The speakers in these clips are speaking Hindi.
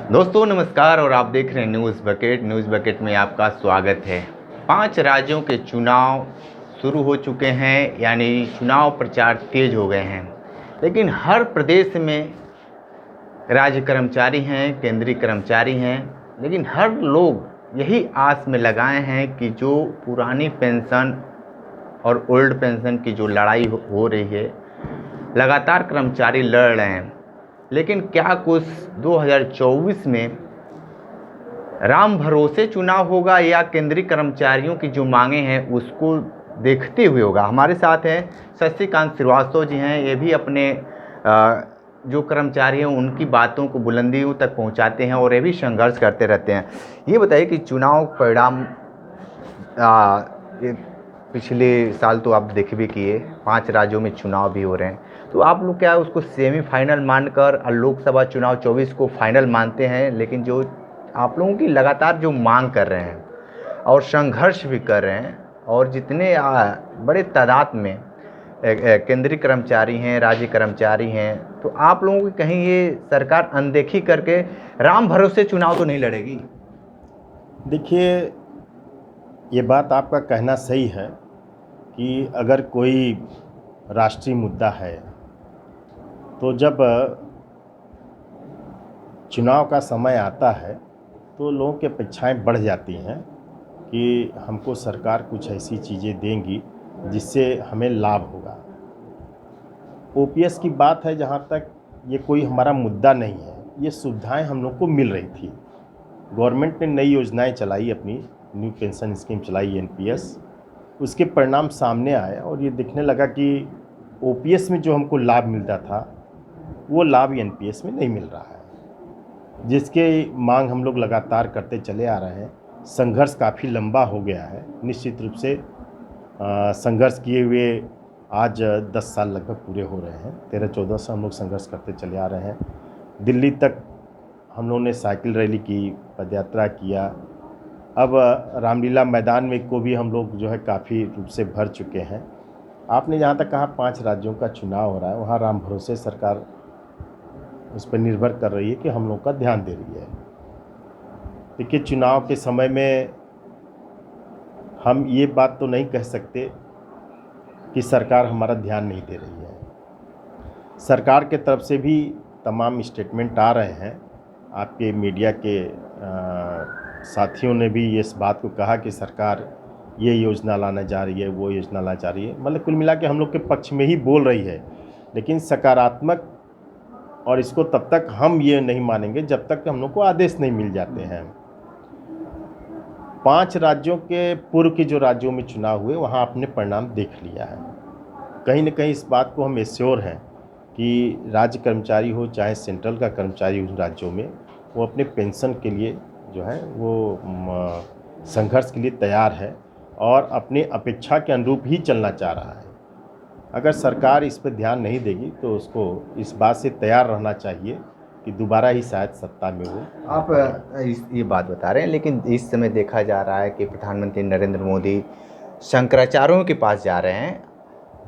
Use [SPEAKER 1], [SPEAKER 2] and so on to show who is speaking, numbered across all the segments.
[SPEAKER 1] दोस्तों नमस्कार और आप देख रहे हैं न्यूज़ बकेट में आपका स्वागत है। 5 राज्यों के चुनाव शुरू हो चुके हैं, यानी चुनाव प्रचार तेज हो गए हैं। लेकिन हर प्रदेश में राज्य कर्मचारी हैं, केंद्रीय कर्मचारी हैं, लेकिन हर लोग यही आस में लगाए हैं कि जो पुरानी पेंशन और ओल्ड पेंशन की जो लड़ाई हो रही है, लगातार कर्मचारी लड़ रहे हैं। लेकिन क्या कुछ 2024 में राम भरोसे चुनाव होगा या केंद्रीय कर्मचारियों की जो मांगे हैं उसको देखते हुए होगा? हमारे साथ हैं शशिकांत श्रीवास्तव जी हैं। ये भी अपने जो कर्मचारी हैं उनकी बातों को बुलंदियों तक पहुंचाते हैं और ये भी संघर्ष करते रहते हैं। ये बताइए कि चुनाव परिणाम ये पिछले साल तो आप देख भी किए, 5 राज्यों में चुनाव भी हो रहे हैं, तो आप लोग क्या उसको सेमीफाइनल मानकर लोकसभा चुनाव 24 को फाइनल मानते हैं? लेकिन जो आप लोगों की लगातार जो मांग कर रहे हैं और संघर्ष भी कर रहे हैं, और जितने बड़े तादाद में केंद्रीय कर्मचारी हैं, राज्य कर्मचारी हैं, तो आप लोगों की कहीं ये सरकार अनदेखी करके राम भरोसे चुनाव तो नहीं लड़ेगी?
[SPEAKER 2] देखिए, ये बात आपका कहना सही है कि अगर कोई राष्ट्रीय मुद्दा है तो जब चुनाव का समय आता है तो लोगों की अपेक्षाएं बढ़ जाती हैं कि हमको सरकार कुछ ऐसी चीज़ें देंगी जिससे हमें लाभ होगा। ओपीएस की बात है, जहाँ तक ये कोई हमारा मुद्दा नहीं है, ये सुविधाएं हम लोग को मिल रही थी। गवर्नमेंट ने नई योजनाएं चलाई, अपनी न्यू पेंशन स्कीम चलाई एनपीएस, उसके परिणाम सामने आए और ये दिखने लगा कि ओपीएस में जो हमको लाभ मिलता था वो लाभ एनपीएस में नहीं मिल रहा है, जिसके मांग हम लोग लगातार करते चले आ रहे हैं। संघर्ष काफ़ी लंबा हो गया है, निश्चित रूप से संघर्ष किए हुए आज 10 साल लगभग पूरे हो रहे हैं। 13-14 से हम लोग संघर्ष करते चले आ रहे हैं। दिल्ली तक हम लोगों ने साइकिल रैली की, पदयात्रा किया। अब रामलीला मैदान में को भी हम लोग जो है काफ़ी रूप से भर चुके हैं। आपने जहाँ तक कहा 5 राज्यों का चुनाव हो रहा है, वहाँ राम भरोसे सरकार उस पर निर्भर कर रही है कि हम लोग का ध्यान दे रही है। देखिए, चुनाव के समय में हम ये बात तो नहीं कह सकते कि सरकार हमारा ध्यान नहीं दे रही है। सरकार के तरफ से भी तमाम स्टेटमेंट आ रहे हैं। आपके मीडिया के साथियों ने भी इस बात को कहा कि सरकार ये योजना लाना जा रही है, वो योजना लाना जा रही है। मतलब कुल मिला के हम लोग के पक्ष में ही बोल रही है, लेकिन सकारात्मक, और इसको तब तक हम ये नहीं मानेंगे जब तक हम लोग को आदेश नहीं मिल जाते हैं। 5 राज्यों के पूर्व के जो राज्यों में चुनाव हुए वहाँ आपने परिणाम देख लिया है। कहीं न कहीं इस बात को हम एश्योर हैं कि राज्य कर्मचारी हो चाहे सेंट्रल का कर्मचारी हो राज्यों में, वो अपने पेंशन के लिए जो है वो संघर्ष के लिए तैयार है और अपनी अपेक्षा के अनुरूप ही चलना चाह रहा है। अगर सरकार इस पर ध्यान नहीं देगी तो उसको इस बात से तैयार रहना चाहिए कि दोबारा ही शायद सत्ता में हो।
[SPEAKER 1] आप ये बात बता रहे हैं, लेकिन इस समय देखा जा रहा है कि प्रधानमंत्री नरेंद्र मोदी शंकराचार्यों के पास जा रहे हैं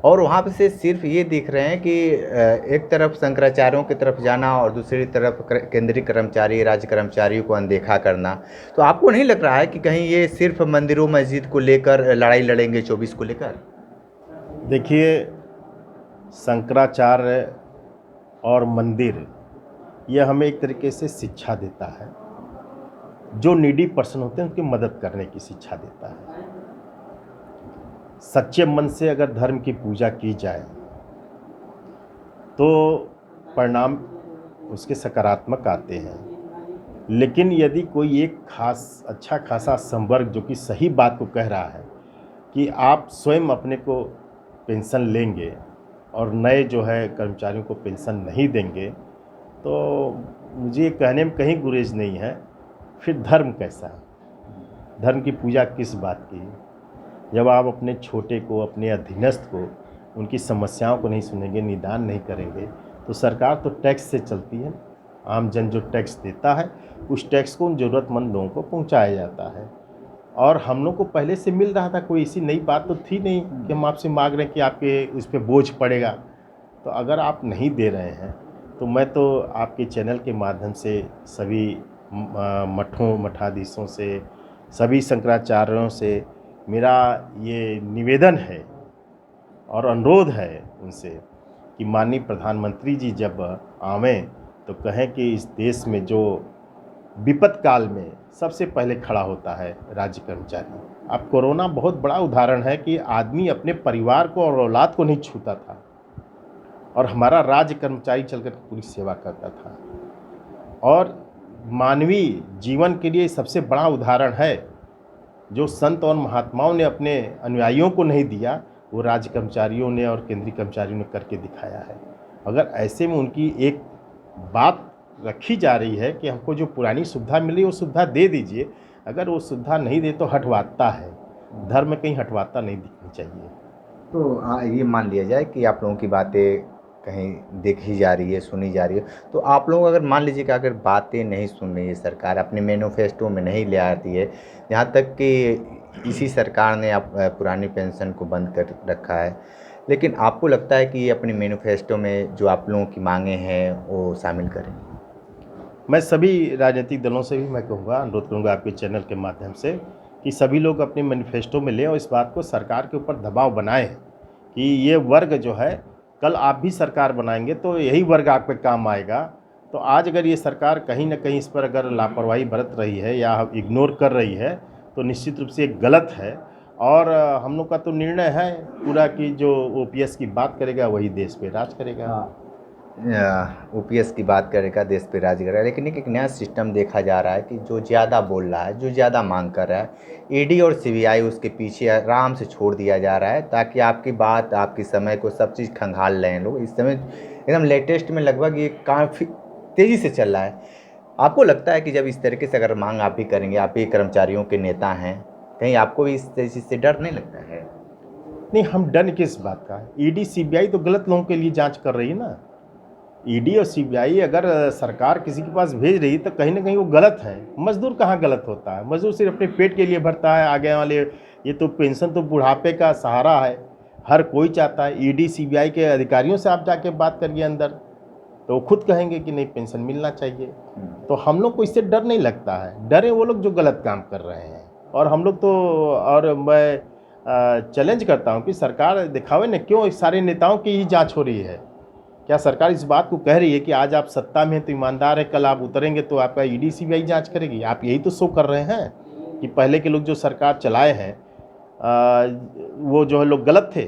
[SPEAKER 1] और वहाँ पे से सिर्फ ये दिख रहे हैं कि एक तरफ शंकराचार्यों की तरफ जाना और दूसरी तरफ केंद्रीय कर्मचारी, राज्य कर्मचारियों को अनदेखा करना। तो आपको नहीं लग रहा है कि कहीं ये सिर्फ मंदिरों मस्जिद को लेकर लड़ाई लड़ेंगे 24 को लेकर?
[SPEAKER 2] देखिए, शंकराचार्य और मंदिर यह हमें एक तरीके से शिक्षा देता है, जो नीडी पर्सन होते हैं उनकी मदद करने की शिक्षा देता है। सच्चे मन से अगर धर्म की पूजा की जाए तो परिणाम उसके सकारात्मक आते हैं। लेकिन यदि कोई एक अच्छा खासा संवर्ग जो कि सही बात को कह रहा है कि आप स्वयं अपने को पेंशन लेंगे और नए जो है कर्मचारियों को पेंशन नहीं देंगे, तो मुझे कहने में कहीं गुरेज नहीं है। फिर धर्म कैसा है? धर्म की पूजा किस बात की? जब आप अपने छोटे को, अपने अधीनस्थ को, उनकी समस्याओं को नहीं सुनेंगे, निदान नहीं करेंगे, तो सरकार तो टैक्स से चलती है। आम जन जो टैक्स देता है उस टैक्स को उन ज़रूरतमंद लोगों को पहुंचाया जाता है, और हम लोग को पहले से मिल रहा था। कोई ऐसी नई बात तो थी नहीं कि हम आपसे मांग रहे हैं कि आपके उस पर बोझ पड़ेगा। तो अगर आप नहीं दे रहे हैं तो मैं तो आपके चैनल के माध्यम से सभी मठों मठाधीशों से, सभी शंकराचार्यों से मेरा ये निवेदन है और अनुरोध है उनसे कि माननीय प्रधानमंत्री जी जब आवें तो कहें कि इस देश में जो विपत काल में सबसे पहले खड़ा होता है राज्य कर्मचारी। अब कोरोना बहुत बड़ा उदाहरण है कि आदमी अपने परिवार को और औलाद को नहीं छूता था और हमारा राज्य कर्मचारी चलकर पूरी सेवा करता था। और मानवीय जीवन के लिए सबसे बड़ा उदाहरण है जो संत और महात्माओं ने अपने अनुयायियों को नहीं दिया, वो राज्य कर्मचारियों ने और केंद्रीय कर्मचारियों ने करके दिखाया है। अगर ऐसे में उनकी एक बात रखी जा रही है कि हमको जो पुरानी सुविधा मिली वो सुविधा दे दीजिए, अगर वो सुविधा नहीं दे तो हटवाता है, धर्म में कहीं हटवाता नहीं दिखनी चाहिए।
[SPEAKER 1] तो ये मान लिया जाए कि आप लोगों की बातें कहीं देखी जा रही है, सुनी जा रही है, तो आप लोग अगर मान लीजिए कि अगर बातें नहीं सुन रही है, सरकार अपने मैनिफेस्टो में नहीं ले आती है, यहाँ तक कि इसी सरकार ने पुरानी पेंशन को बंद कर रखा है, लेकिन आपको लगता है कि ये अपने मैनिफेस्टो में जो आप लोगों की मांगे हैं वो शामिल करें?
[SPEAKER 2] मैं सभी राजनीतिक दलों से भी मैं कहूँगा, अनुरोध करूँगा आपके चैनल के माध्यम से कि सभी लोग अपने मैनिफेस्टो में लें और इस बात को सरकार के ऊपर दबाव बनाएं कि ये वर्ग जो है, कल आप भी सरकार बनाएंगे तो यही वर्ग आप पे काम आएगा। तो आज अगर ये सरकार कहीं ना कहीं इस पर अगर लापरवाही बरत रही है या इग्नोर कर रही है तो निश्चित रूप से एक गलत है। और हम लोग का तो निर्णय है पूरा कि जो ओपीएस की बात करेगा वही देश पे राज करेगा।
[SPEAKER 1] ओपीएस की बात करेगा, देश पे राज करेगा, लेकिन एक नया सिस्टम देखा जा रहा है कि जो ज़्यादा बोल रहा है, जो ज़्यादा मांग कर रहा है, ईडी और सीबीआई उसके पीछे आराम से छोड़ दिया जा रहा है ताकि आपकी बात, आपकी समय को सब चीज़ खंगाल लें लोग। इस समय एकदम लेटेस्ट में लगभग ये काफ़ी तेज़ी से चल रहा है। आपको लगता है कि जब इस तरीके से अगर मांग आप भी करेंगे, आप भी कर्मचारियों के नेता हैं, कहीं आपको भी इस चीज़ से डर नहीं लगता है?
[SPEAKER 2] नहीं, हम डर किस बात का है? ईडी सीबीआई तो गलत लोगों के लिए जांच कर रही है ना। ईडी और सीबीआई अगर सरकार किसी के पास भेज रही तो कहीं ना कहीं वो गलत है। मजदूर कहाँ गलत होता है? मजदूर सिर्फ अपने पेट के लिए भरता है, आगे वाले ये तो पेंशन तो बुढ़ापे का सहारा है, हर कोई चाहता है। ईडी सीबीआई के अधिकारियों से आप जाके बात करिए अंदर, तो वो खुद कहेंगे कि नहीं पेंशन मिलना चाहिए। तो हम लोग को इससे डर नहीं लगता है। डरे वो लोग जो गलत काम कर रहे हैं। और हम लोग तो, और मैं चैलेंज करता हूँ कि सरकार दिखावे ना, क्यों सारे नेताओं की ही जांच हो रही है? क्या सरकार इस बात को कह रही है कि आज आप सत्ता में हैं तो ईमानदार है, कल आप उतरेंगे तो आपका ईडी सीबीआई जांच करेगी? आप यही तो शो कर रहे हैं कि पहले के लोग जो सरकार चलाए हैं वो जो है लोग गलत थे,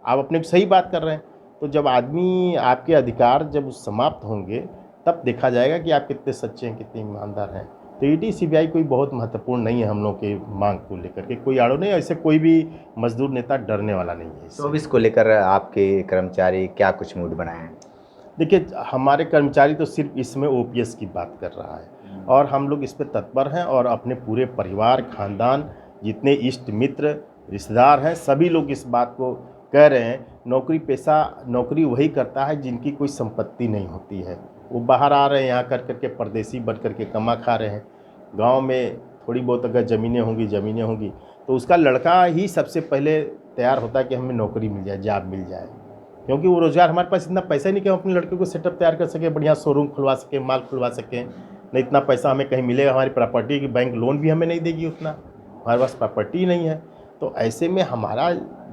[SPEAKER 2] आप अपने को सही बात कर रहे हैं। तो जब आदमी, आपके अधिकार जब समाप्त होंगे तब देखा जाएगा कि आप कितने सच्चे हैं, कितने ईमानदार हैं। तो ईडी सीबीआई कोई बहुत महत्वपूर्ण नहीं है हम लोग के मांग को लेकर के, कोई आड़ो नहीं, ऐसे कोई भी मजदूर नेता डरने वाला नहीं है।
[SPEAKER 1] तो अब इसको लेकर आपके कर्मचारी क्या कुछ मूड बनाए हैं?
[SPEAKER 2] देखिए, हमारे कर्मचारी तो सिर्फ इसमें ओपीएस की बात कर रहा है और हम लोग इस पर तत्पर हैं और अपने पूरे परिवार, खानदान, जितने इष्ट मित्र रिश्तेदार हैं, सभी लोग इस बात को कह रहे हैं। नौकरी पेशा, नौकरी वही करता है जिनकी कोई संपत्ति नहीं होती है। वो बाहर आ रहे हैं, यहाँ कर करके परदेसी बन करके कमा खा रहे हैं। गांव में थोड़ी बहुत अगर ज़मीनें होंगी तो उसका लड़का ही सबसे पहले तैयार होता है कि हमें नौकरी मिल जाए, जॉब मिल जाए, क्योंकि वो रोज़गार, हमारे पास इतना पैसा नहीं कि हम अपने लड़के को सेटअप तैयार कर सकें, बढ़िया शोरूम खुलवा सकें, माल खुलवा सकें। नहीं इतना पैसा हमें कहीं मिलेगा, हमारी प्रॉपर्टी की बैंक लोन भी हमें नहीं देगी उतना, हमारे पास प्रॉपर्टी नहीं है। तो ऐसे में हमारा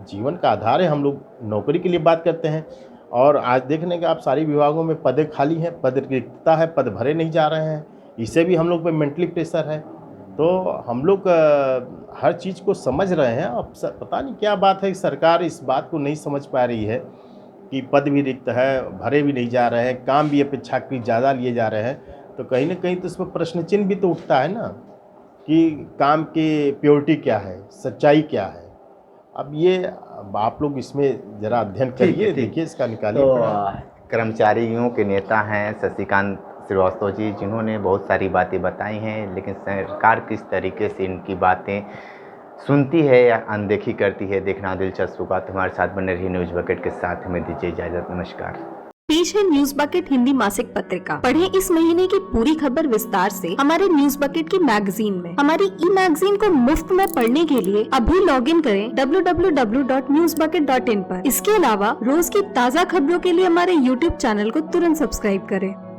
[SPEAKER 2] जीवन का आधार है, हम लोग नौकरी के लिए बात करते हैं। और आज देखने का आप सारे विभागों में पदें खाली हैं, पद रिक्तता है, पद भरे नहीं जा रहे हैं, इससे भी हम लोग पे मेंटली प्रेशर है। तो हम लोग हर चीज़ को समझ रहे हैं। अब पता नहीं क्या बात है कि सरकार इस बात को नहीं समझ पा रही है कि पद भी रिक्त है, भरे भी नहीं जा रहे हैं, काम भी अपेक्षाकृत ज़्यादा लिए जा रहे हैं। तो कहीं ना कहीं तो इसमें प्रश्न चिन्ह भी तो उठता है ना कि काम की प्योरिटी क्या है, सच्चाई क्या है। अब ये आप लोग इसमें ज़रा अध्ययन करिए, देखिए इसका निकालिए।
[SPEAKER 1] तो कर्मचारियों के नेता हैं शशिकांत श्रीवास्तव जी, जिन्होंने बहुत सारी बातें बताई हैं, लेकिन सरकार किस तरीके से इनकी बातें सुनती है या अनदेखी करती है, देखना दिलचस्प होगा। तो हमारे साथ बने रही न्यूज़ बकेट के साथ, हमें दीजिए इजाज़त। नमस्कार।
[SPEAKER 3] पेश है न्यूज बकेट हिंदी मासिक पत्रिका। पढ़ें इस महीने की पूरी खबर विस्तार से हमारे न्यूज बकेट की मैगजीन में। हमारी ई मैगजीन को मुफ्त में पढ़ने के लिए अभी लॉगिन करें www.newsbucket.in पर। इसके अलावा रोज की ताज़ा खबरों के लिए हमारे YouTube चैनल को तुरंत सब्सक्राइब करें।